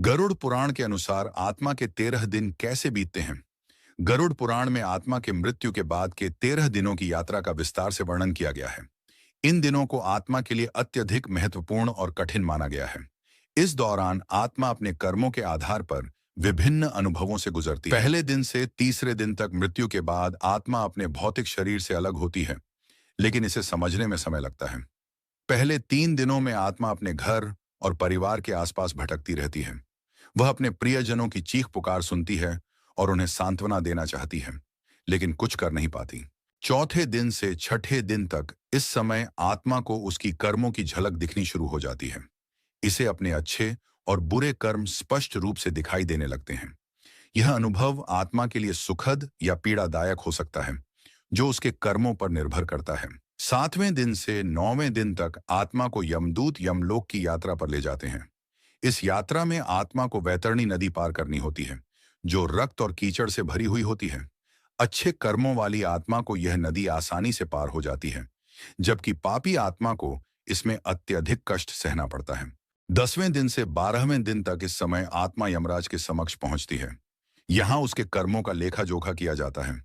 गरुड़ पुराण के अनुसार आत्मा के 13 दिन कैसे बीतते हैं। गरुड़ पुराण में आत्मा के मृत्यु के बाद के 13 दिनों की यात्रा का विस्तार से वर्णन किया गया है। इन दिनों को आत्मा के लिए अत्यधिक महत्वपूर्ण और कठिन माना गया है। इस दौरान आत्मा अपने कर्मों के आधार पर विभिन्न अनुभवों से गुजरती है। पहले दिन से तीसरे दिन तक मृत्यु के बाद आत्मा अपने भौतिक शरीर से अलग होती है, लेकिन इसे समझने में समय लगता है। पहले 3 दिनों में आत्मा अपने घर और परिवार के आसपास भटकती रहती है। वह अपने प्रियजनों की चीख पुकार सुनती है और उन्हें सांत्वना देना चाहती है, लेकिन कुछ कर नहीं पाती। चौथे दिन से छठे दिन तक इस समय आत्मा को उसकी कर्मों की झलक दिखनी शुरू हो जाती है। इसे अपने अच्छे और बुरे कर्म स्पष्ट रूप से दिखाई देने लगते हैं। यह अनुभव आत्मा के लिए सुखद या पीड़ादायक हो सकता है, जो उसके कर्मों पर निर्भर करता है। 7वें दिन से 9वें दिन तक आत्मा को यमदूत यमलोक की यात्रा पर ले जाते हैं। इस यात्रा में आत्मा को वैतरणी नदी पार करनी होती है, जो रक्त और कीचड़ से भरी हुई होती है। अच्छे कर्मों वाली आत्मा को यह नदी आसानी से पार हो जाती है, जबकि पापी आत्मा को इसमें अत्यधिक कष्ट सहना पड़ता है। 10वें दिन से 12वें दिन तक इस समय आत्मा यमराज के समक्ष पहुंचती है। यहाँ उसके कर्मों का लेखा जोखा किया जाता है।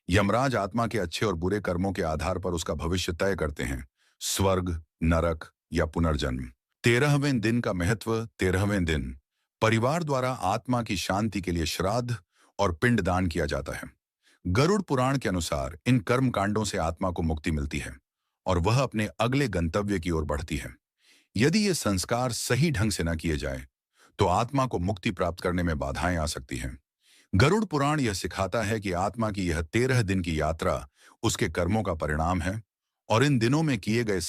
यमराज आत्मा के अच्छे और बुरे कर्मों के आधार पर उसका भविष्य तय करते हैं, स्वर्ग, नरक या पुनर्जन्म। 13वें दिन का महत्व। 13वें दिन परिवार द्वारा आत्मा की शांति के लिए श्राद्ध और पिंडदान किया जाता है। गरुड़ पुराण के अनुसार इन कर्म कांडों से आत्मा को मुक्ति मिलती है और वह अपने अगले गंतव्य की ओर बढ़ती है। यदि ये संस्कार सही ढंग से न किए जाए तो आत्मा को मुक्ति प्राप्त करने में बाधाएं आ सकती हैं। गरुड़ पुराण यह सिखाता है कि आत्मा की यह 13 दिन की यात्रा उसके कर्मों का परिणाम है और इन दिनों में किए गए